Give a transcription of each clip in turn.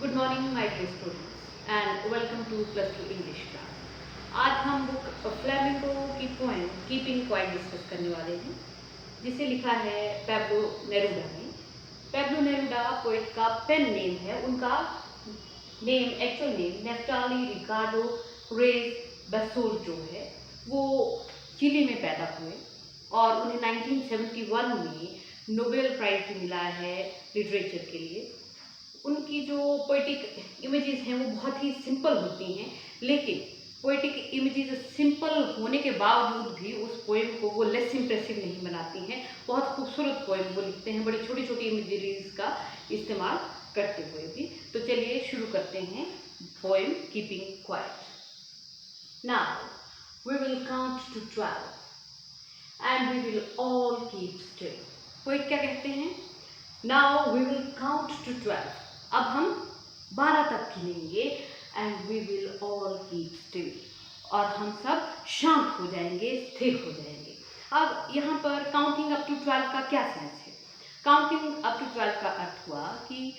Good morning my dear students and welcome to plus two English class. आज हम book Flamingo की poem keeping Quiet discuss करने वाले हैं, जिसे लिखा है पैब्लो नेरुडा ने। पैब्लो नेरुडा पोइट का पेन नेम है। उनका name, actual name Neftali Ricardo Reyes Basoalto है। वो चिली में पैदा हुए और उन्हें 1971 में नोबेल प्राइज भी मिला है लिटरेचर के लिए। उनकी जो पोइटिक इमेजेस हैं वो बहुत ही सिंपल होती हैं, लेकिन पोइटिक इमेजेस सिंपल होने के बावजूद भी उस पोएम को वो लेस इम्प्रेसिव नहीं बनाती हैं। बहुत खूबसूरत पोएम वो लिखते हैं, बड़ी छोटी छोटी इमेजरीज का इस्तेमाल करते हुए भी। तो चलिए शुरू करते हैं poem keeping quiet. Now we will count to 12 and we will all keep still. Poet क्या कहते हैं? Now we will count to 12, अब हम 12 तक गिनेंगे, and we will all keep still, और हम सब शांत हो जाएंगे, स्थिर हो जाएंगे। अब यहाँ पर काउंटिंग अप टू 12 का क्या सेंस है? काउंटिंग अप टू 12 का अर्थ हुआ कि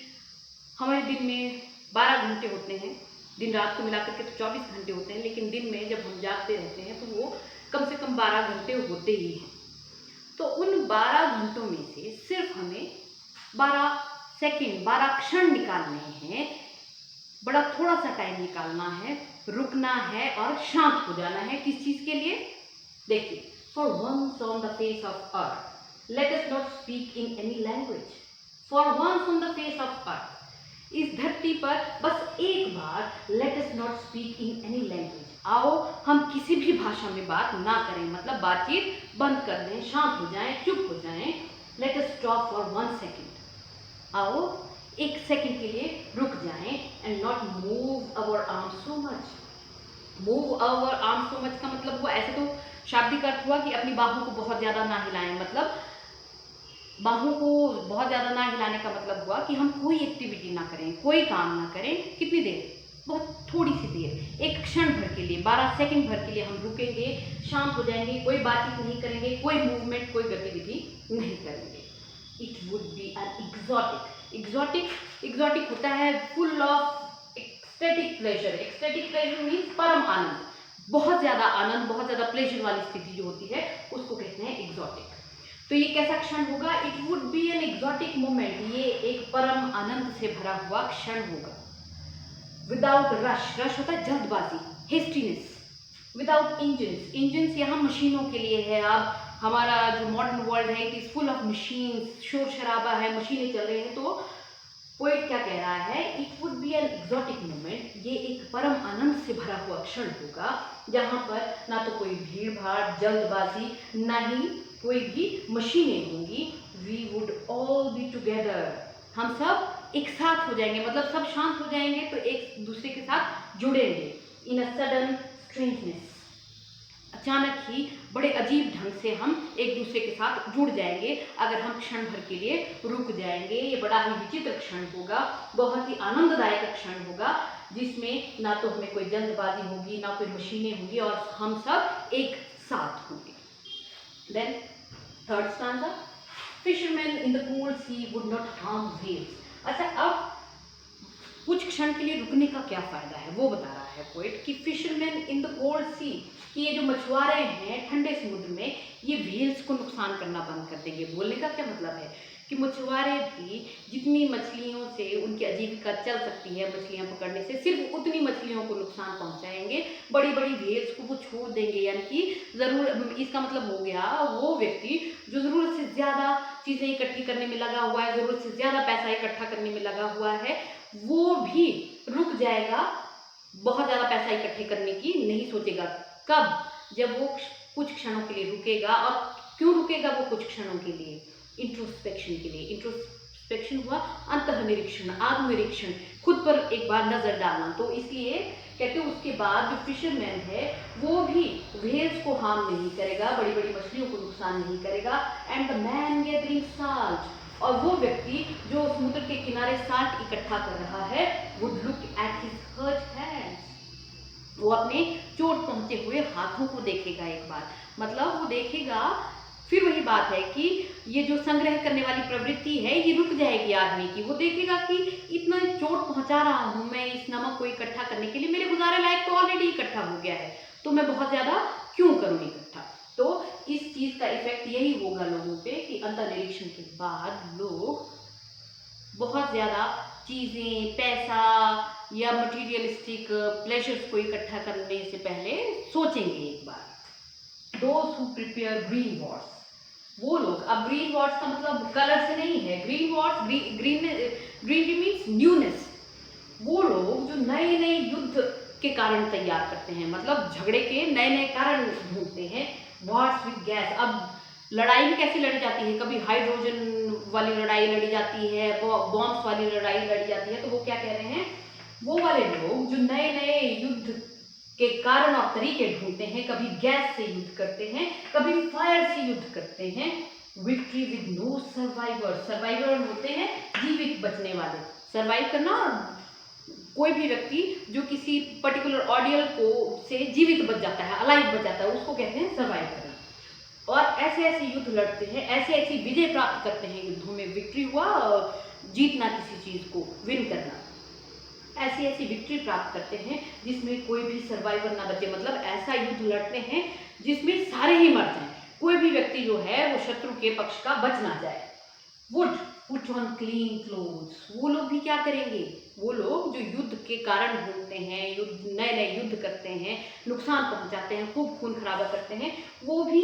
हमारे दिन में 12 घंटे होते हैं, दिन रात को मिलाकर के तो 24 घंटे होते हैं, लेकिन दिन में जब हम जागते रहते हैं तो वो कम से कम 12 घंटे होते ही हैं। तो उन 12 घंटों में से सिर्फ हमें 12 सेकेंड, 12 क्षण निकालने हैं, बड़ा थोड़ा सा टाइम निकालना है, रुकना है और शांत हो जाना है। किस चीज के लिए? देखिए, for once on the face of earth let us not speak in any language. For once on the face of earth, इस धरती पर बस एक बार let us not speak in any language, आओ हम किसी भी भाषा में बात ना करें, मतलब बातचीत बंद कर दें, शांत हो जाएं, चुप हो जाएं। Let us stop for 1 second, आओ एक सेकंड के लिए रुक जाएं, and not move our arm so much. Move our arm so much का मतलब हुआ, ऐसे तो शाब्दिक अर्थ हुआ कि अपनी बाहों को बहुत ज्यादा ना हिलाएं, मतलब बाहों को बहुत ज्यादा ना हिलाने का मतलब हुआ कि हम कोई एक्टिविटी ना करें, कोई काम ना करें। कितनी देर? बहुत थोड़ी सी देर, एक क्षण भर के लिए, 12 सेकंड भर के लिए हम रुकेंगे, शांत हो जाएंगे, कोई बातचीत नहीं करेंगे, कोई मूवमेंट, कोई गतिविधि नहीं करेंगे। It would be an exotic होता है full of ecstatic pleasure. Ecstatic pleasure means परम आनंद, बहुत ज्यादा आनंद, बहुत ज्यादा प्लेजर वाली स्थिति जो होती है उसको कहते हैं एग्जॉटिक। तो ये कैसा क्षण होगा? It would be an exotic moment, ये एक परम आनंद से भरा हुआ क्षण होगा। विदाउट रश, रश होता है जल्दबाजी, हेस्टीनेस। विदाउट इंजन्स, इंजन्स यहाँ मशीनों के लिए है। अब हमारा जो मॉडर्न वर्ल्ड है it is full of machines, शोर शराबा है, मशीनें चल रही हैं। तो पोएट क्या कह रहा है? It would be an exotic moment, ये एक परम आनंद से भरा हुआ क्षण होगा, जहाँ पर ना तो कोई भीड़ भाड़, जल्दबाजी, ना ही कोई भी मशीनें होंगी। We would all be together, हम सब एक साथ हो जाएंगे, मतलब सब शांत हो जाएंगे तो एक दूसरे के साथ जुड़ेंगे। इन अ सडन स्ट्रेंजनेस, अचानक ही बड़े अजीब ढंग से हम एक दूसरे के साथ जुड़ जाएंगे अगर हम क्षण भर के लिए रुक जाएंगे। ये बड़ा ही विचित्र क्षण होगा, बहुत ही आनंददायक क्षण होगा, जिसमें ना तो हमें कोई जल्दबाजी होगी, ना कोई मशीनें होंगी, और हम सब एक साथ होंगे। Then third stanza, fisherman in the cold sea would not harm waves. अच्छा, अब कुछ क्षण के लिए रुकने का क्या फायदा है वो बता रहा है पोएट कि फिशरमैन इन द कोल्ड सी, कि ये जो मछुआरे हैं ठंडे समुद्र में, ये व्हेल्स को नुकसान करना बंद कर देंगे। बोलने का क्या मतलब है कि मछुआरे भी जितनी मछलियों से उनकी आजीविका चल सकती है, मछलियां पकड़ने से, सिर्फ उतनी मछलियों को नुकसान पहुंचाएंगे, बड़ी बड़ी व्हेल्स को वो छोड़ देंगे। यानी कि जरूर, इसका मतलब हो गया वो व्यक्ति जो जरूरत से ज्यादा चीजें इकट्ठी करने में लगा हुआ है, जरूरत से ज्यादा पैसा इकट्ठा करने में लगा हुआ है, वो भी रुक जाएगा, बहुत ज्यादा पैसा इकट्ठे करने की नहीं सोचेगा। कब? जब वो कुछ क्षणों के लिए रुकेगा। और क्यों रुकेगा वो कुछ क्षणों के लिए? इंट्रोस्पेक्शन के लिए। इंट्रोस्पेक्शन हुआ अंतःनिरीक्षण, आत्मनिरीक्षण, खुद पर एक बार नजर डालना। तो इसलिए कहते हैं उसके बाद जो फिशरमैन है वो भी व्हेल्स को हार्म नहीं करेगा, बड़ी बड़ी मछलियों को नुकसान नहीं करेगा। And the man gathering salt, और वो व्यक्ति जो समुद्र के किनारे साल्ट इकट्ठा कर रहा है, would look at his hurt hands, वो अपने चोट पहुंचे हुए हाथों को देखेगा एक बार। मतलब वो देखेगा, फिर वही बात है कि ये जो संग्रह करने वाली प्रवृत्ति है ये रुक जाएगी आदमी की। वो देखेगा कि इतना चोट चोट पहुंचा रहा हूं मैं इस नमक को इकट्ठा करने के लिए, मेरे गुजारे लायक तो ऑलरेडी इकट्ठा हो गया है, तो मैं बहुत ज्यादा क्यों करूं इकट्ठा। तो इस चीज का इफेक्ट यही होगा लोगों पे कि अंतर्निरीक्षण के बाद लोग बहुत ज्यादा चीजें, पैसा या मटीरियलिस्टिक प्लेजर्स को इकट्ठा करने से पहले सोचेंगे एक बार। Those who prepare green wars, वो लोग, अब ग्रीन वॉर्ड्स का मतलब कलर से नहीं है, green wards, green means newness. वो लोग जो नए नए युद्ध के कारण तैयार करते हैं, मतलब झगड़े के नए नए कारण ढूंढते हैं। वॉर्स विद गैस, अब लड़ाई भी कैसे लड़ी जाती है, कभी हाइड्रोजन वाली लड़ाई लड़ी जाती है, बॉम्ब्स वाली लड़ाई लड़ी जाती है। तो वो क्या कह रहे हैं, वो वाले लोग जो नए नए युद्ध के कारण और तरीके ढूंढते हैं, कभी गैस से युद्ध करते हैं, कभी फायर से युद्ध करते हैं। Victory with no survivor, survivor होते हैं जीवित बचने वाले। सर्वाइव करना, कोई भी व्यक्ति जो किसी पर्टिकुलर ऑडियल को से जीवित बच जाता है, अलाइव बच जाता है, उसको कहते हैं सर्वाइव करना। और ऐसे ऐसे युद्ध लड़ते हैं, ऐसे ऐसी विजय प्राप्त करते हैं युद्धों में। विक्ट्री हुआ जीतना, किसी चीज को विन करना, ऐसी ऐसी विक्ट्री प्राप्त करते हैं जिसमें कोई भी सर्वाइवर ना बचे, मतलब ऐसा युद्ध लड़ते हैं जिसमें सारे ही मर जाएं, कोई भी व्यक्ति जो है वो शत्रु के पक्ष का बच ना जाए। Would put on clean clothes, वो लोग भी क्या करेंगे, वो लोग जो युद्ध के कारण ढूंढते हैं, युद्ध नए नए युद्ध करते हैं, नुकसान पहुंचाते हैं, खूब खून खराबा करते हैं, वो भी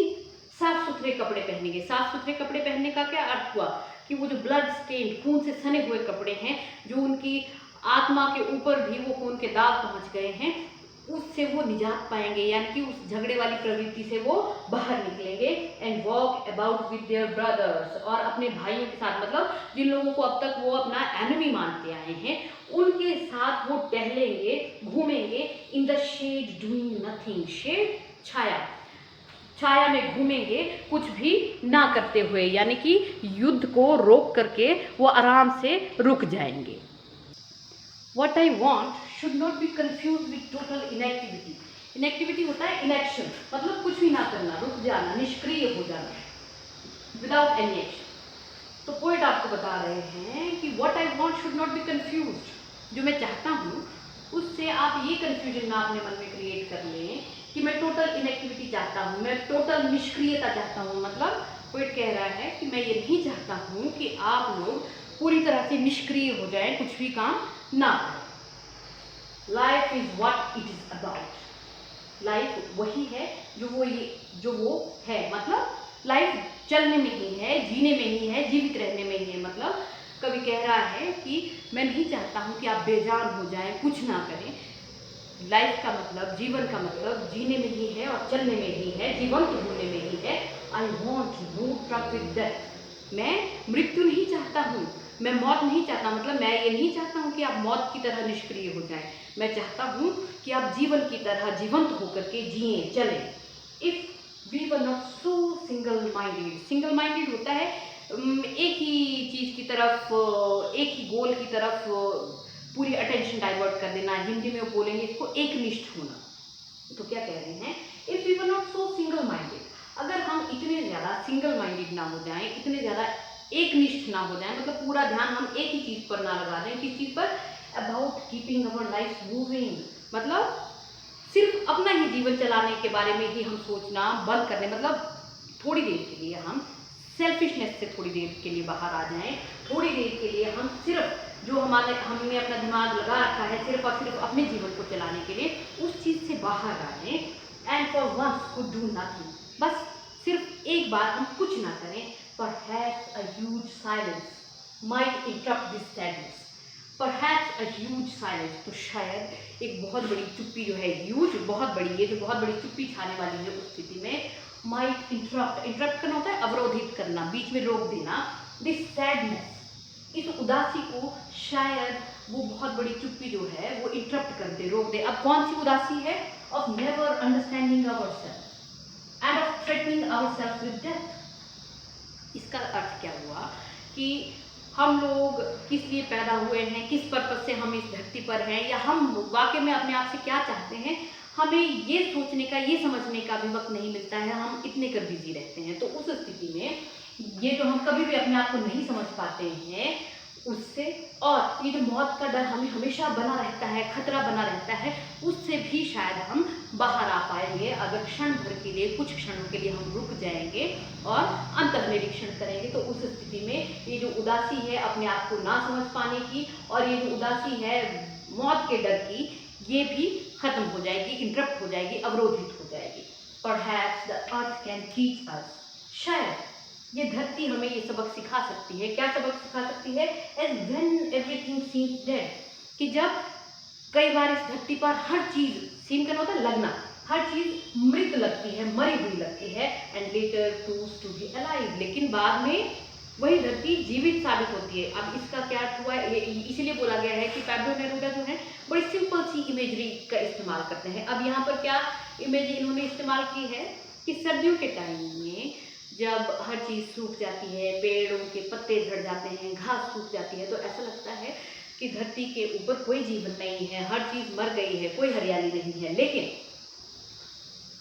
साफ सुथरे कपड़े पहनेंगे। साफ सुथरे कपड़े पहनने का क्या अर्थ हुआ कि वो जो ब्लड स्टेन, खून से सने हुए कपड़े हैं, जो उनकी आत्मा के ऊपर भी वो खून के दाग पहुंच गए हैं, उससे वो निजात पाएंगे, यानी कि उस झगड़े वाली प्रवृत्ति से वो बाहर निकलेंगे। And walk about with their brothers, और अपने भाइयों के साथ, मतलब जिन लोगों को अब तक वो अपना एनिमी मानते आए हैं, उनके साथ वो टहलेंगे, घूमेंगे। In the shade doing nothing, shade छाया, छाया में घूमेंगे कुछ भी ना करते हुए, यानी कि युद्ध को रोक करके वो आराम से रुक जाएंगे। What I want should not be confused with total inactivity. Inactivity होता है inaction, मतलब कुछ भी ना करना, रुक जाना, निष्क्रिय हो जाना, without any action. तो पोएट आपको बता रहे हैं कि what I want should not be confused. जो मैं चाहता हूँ उससे आप ये कंफ्यूजन ना अपने मन में क्रिएट कर लें कि मैं टोटल इनएक्टिविटी चाहता हूँ, मैं टोटल निष्क्रियता चाहता हूँ। मतलब पोएट कह रहा है कि मैं ये नहीं चाहता हूँ कि आप लोग पूरी तरह से निष्क्रिय हो जाएं, कुछ भी काम ना करें। Life is what it is about, life वही है जो वो है, मतलब लाइफ चलने में ही है, जीने में ही है, जीवित रहने में ही है। मतलब कवि कह रहा है कि मैं नहीं चाहता हूँ कि आप बेजान हो जाएं, कुछ ना करें। लाइफ का मतलब, जीवन का मतलब जीने में ही है और चलने में ही है, जीवंत होने में ही है। I want no truck with death, मैं मृत्यु नहीं चाहता हूँ, मैं मौत नहीं चाहता, मतलब मैं ये नहीं चाहता हूँ कि आप मौत की तरह निष्क्रिय हो जाएं। मैं चाहता हूँ कि आप जीवन की तरह जीवंत होकर के जिए, चलें। If we were not so single minded, single minded होता है एक ही चीज की तरफ, एक ही गोल की तरफ पूरी अटेंशन डाइवर्ट कर देना। हिंदी में वो बोलेंगे इसको एकनिष्ठ होना। तो क्या कह रहे हैं, if we were not so single minded, अगर हम इतने ज्यादा सिंगल माइंडेड ना हो जाएं, इतने ज्यादा एकनिष्ठ ना हो जाए, मतलब पूरा ध्यान हम एक ही चीज पर ना लगा दें। किस चीज पर, about keeping our life moving, मतलब सिर्फ अपना ही जीवन चलाने के बारे में ही हम सोचना बंद कर दें। मतलब थोड़ी देर के लिए हम सेल्फिशनेस से थोड़ी देर के लिए बाहर आ जाएं, थोड़ी देर के लिए हम सिर्फ जो हमने अपना दिमाग लगा रखा है सिर्फ और सिर्फ अपने जीवन को चलाने के लिए, उस चीज से बाहर आए। And for once could do nothing, बस सिर्फ एक बार हम कुछ ना करें। Perhaps a huge silence might interrupt this sadness. Perhaps a huge silence, तो शायद एक बहुत बड़ी चुप्पी जो है, huge बहुत बड़ी, ये जो बहुत बड़ी चुप्पी छाने वाली है उस स्थिति में, might interrupt करना होता है अवरोधित करना, बीच में रोक देना। this sadness, इस उदासी को शायद वो बहुत बड़ी चुप्पी जो है वो इंटरप्ट कर दे, रोक दे। अब कौन सी उदासी है, of never understanding ourselves and of threatening ourselves with death। इसका अर्थ क्या हुआ कि हम लोग किस लिए पैदा हुए हैं, किस पर्पज से हम इस धरती पर हैं, या हम वाकई में अपने आप से क्या चाहते हैं, हमें ये सोचने का, ये समझने का भी वक्त नहीं मिलता है। हम इतने कर बिजी रहते हैं। तो उस स्थिति में ये जो हम कभी भी अपने आप को नहीं समझ पाते हैं, उससे, और ये जो मौत का डर हमें हमेशा बना रहता है, खतरा बना रहता है, उससे भी शायद हम बाहर आ पाएंगे अगर क्षण भर के लिए, कुछ क्षणों के लिए हम रुक जाएंगे और अंतर्निरीक्षण करेंगे। तो उस स्थिति में ये जो उदासी है अपने आप को ना समझ पाने की, और ये जो उदासी है मौत के डर की, ये भी खत्म हो जाएगी, इंटरप्ट हो जाएगी, अवरोधित हो जाएगी। Perhaps the earth can teach us, शायद ये धरती हमें ये सबक सिखा सकती है। क्या सबक सिखा सकती है? As when everything seems dead, कि जब कई बार इस धरती पर हर चीज, सीम का होता है लगना, हर चीज मृत लगती है, मरी हुई लगती है, and later proves to be alive, लेकिन बाद में वही धरती जीवित साबित होती है। अब इसका क्या अर्थ हुआ है? इसीलिए बोला गया है कि पैब्लो नेरूदा जो है बड़ी सिंपल सी इमेजरी का इस्तेमाल करते हैं। अब यहाँ पर क्या इमेज इन्होंने इस्तेमाल की है कि सर्दियों के टाइम में जब हर चीज़ सूख जाती है, पेड़ों के पत्ते झड़ जाते हैं, घास सूख जाती है, तो ऐसा लगता है कि धरती के ऊपर कोई जीवन नहीं है, हर चीज़ मर गई है, कोई हरियाली नहीं है। लेकिन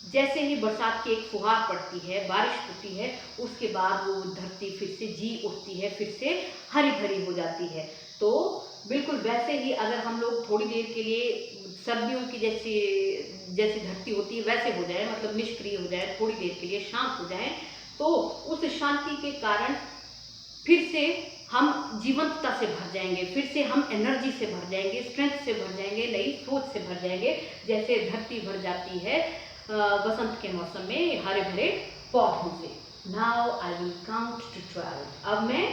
जैसे ही बरसात की एक फुहार पड़ती है, बारिश होती है, उसके बाद वो धरती फिर से जी उठती है, फिर से हरी भरी हो जाती है। तो बिल्कुल वैसे ही अगर हम लोग थोड़ी देर के लिए सर्दियों की जैसी धरती होती है वैसे हो जाए, मतलब निष्क्रिय हो जाए, थोड़ी देर के लिए शांत हो जाए, तो उस शांति के कारण फिर से हम जीवंतता से भर जाएंगे, फिर से हम एनर्जी से भर जाएंगे, स्ट्रेंथ से भर जाएंगे, नई सोच से भर जाएंगे, जैसे धरती भर जाती है बसंत के मौसम में हरे भरे पौधों से। Now I will count to 12। अब मैं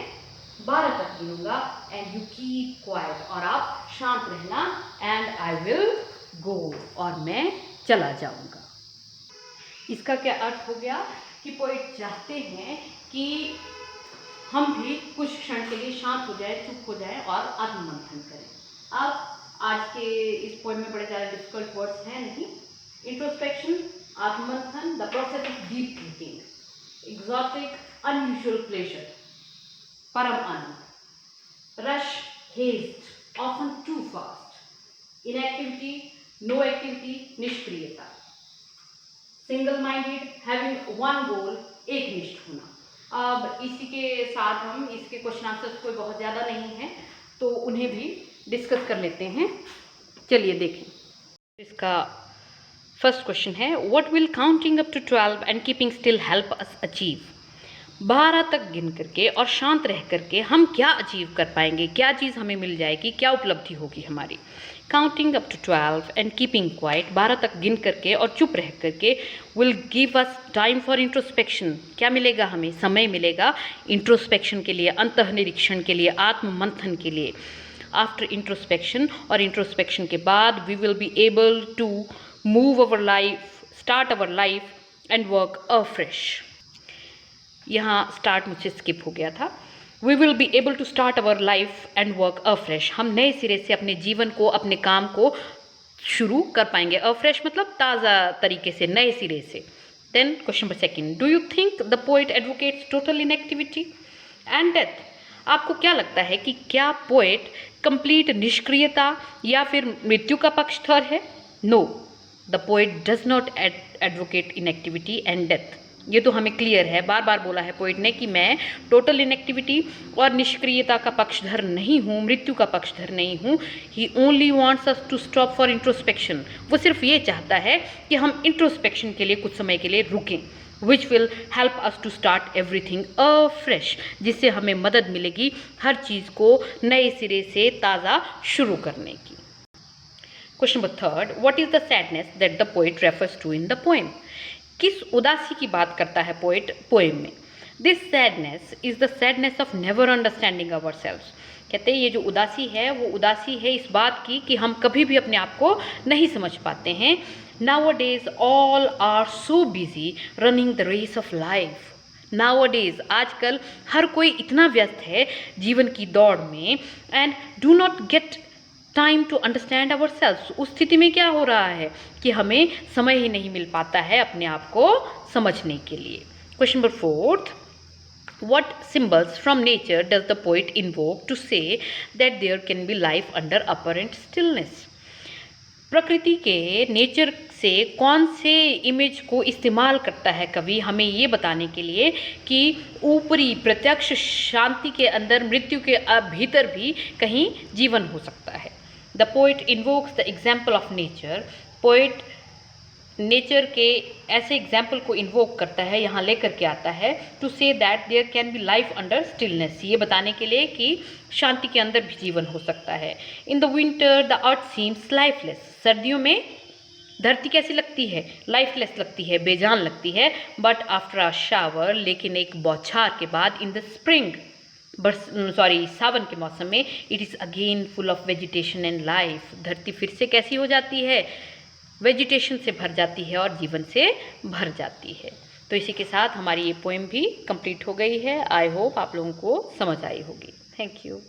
12 तक गिनूंगा एंड यू कीप क्वाइट, और आप शांत रहना, एंड आई विल गो, और मैं चला जाऊंगा। इसका क्या अर्थ हो गया कि पोएट चाहते हैं कि हम भी कुछ क्षण के लिए शांत हो जाए, चुप हो जाए और आत्ममंथन करें। अब आज के इस पोएम में बड़े सारे डिफिकल्ट वर्ड्स हैं नहीं। इंट्रोस्पेक्शन, आत्ममंथन, the process of deep thinking, exotic, unusual pleasure, परम आनंद, rush, haste, often too fast, inactivity, no activity, निष्क्रियता, single minded, having one goal, एकनिष्ठ होना। अब इसी के साथ हम इसके क्वेश्चन आंसर्स कोई बहुत ज़्यादा नहीं है तो उन्हें भी डिस्कस कर लेते हैं। चलिए देखें। इसका फर्स्ट क्वेश्चन है, what will counting up to 12 and keeping still help us achieve? 12 तक गिन करके और शांत रह करके हम क्या अचीव कर पाएंगे, क्या चीज़ हमें मिल जाएगी, क्या उपलब्धि होगी हमारी। Counting up to 12 and keeping quiet, 12 तक गिन करके और चुप रह करके, will give us time for introspection, क्या मिलेगा हमें? समय मिलेगा इंट्रोस्पेक्शन के लिए, अंतःनिरीक्षण के लिए, आत्ममंथन के लिए। आफ्टर इंट्रोस्पेक्शन, और इंट्रोस्पेक्शन के बाद we will be able to move our life, start our life and work afresh। यहाँ start मुझसे skip हो गया था। We will be able to start our life and work afresh, हम नए सिरे से अपने जीवन को, अपने काम को शुरू कर पाएंगे। afresh मतलब ताज़ा तरीके से, नए सिरे से। Then question number 2, do you think the poet advocates total inactivity and death? आपको क्या लगता है कि क्या पोएट कंप्लीट निष्क्रियता या फिर मृत्यु का पक्षधर है? No, the poet does not advocate inactivity and death. ये तो हमें क्लियर है, बार बार बोला है पोएट ने कि मैं टोटल इनएक्टिविटी और निष्क्रियता का पक्षधर नहीं हूँ, मृत्यु का पक्षधर नहीं हूँ। He only wants us to stop for introspection, वो सिर्फ ये चाहता है कि हम इंट्रोस्पेक्शन के लिए कुछ समय के लिए रुकें, which will help us to start everything afresh, जिससे हमें मदद मिलेगी हर चीज़ को नए सिरे से ताज़ा शुरू करने की। Question number 3, what is the sadness that the poet refers to in the poem? किस उदासी की बात करता है पोएट पोएम में? This sadness is the sadness of never understanding ourselves. कहते हैं ये जो उदासी है वो उदासी है इस बात की कि हम कभी भी अपने आप को नहीं समझ पाते हैं। Nowadays all are so busy running the race of life. Nowadays, आजकल हर कोई इतना व्यस्त है जीवन की दौड़ में, and do not get time to understand ourselves. उस स्थिति में क्या हो रहा है कि हमें समय ही नहीं मिल पाता है अपने आप को समझने के लिए। Question number 4, what symbols from nature does the poet invoke to say that there can be life under apparent stillness? प्रकृति के नेचर से कौन से इमेज को इस्तेमाल करता है कवि हमें ये बताने के लिए कि ऊपरी प्रत्यक्ष शांति के अंदर मृत्यु के भीतर भी कहीं जीवन हो सकता है। The poet invokes the example of nature. Poet nature के ऐसे एग्जाम्पल को इन्वोक करता है, यहाँ लेकर के आता है, to say that there can be life under stillness, ये बताने के लिए कि शांति के अंदर भी जीवन हो सकता है। In the winter the earth seems lifeless, सर्दियों में धरती कैसी लगती है? लाइफलेस लगती है, बेजान लगती है। बट आफ्टर अ शावर, लेकिन एक बौछार के बाद, इन द स्प्रिंग सावन के मौसम में, it is again full of vegetation and life, धरती फिर से कैसी हो जाती है? वेजिटेशन से भर जाती है और जीवन से भर जाती है। तो इसी के साथ हमारी ये पोएम भी कंप्लीट हो गई है। आई होप आप लोगों को समझ आई होगी। Thank you.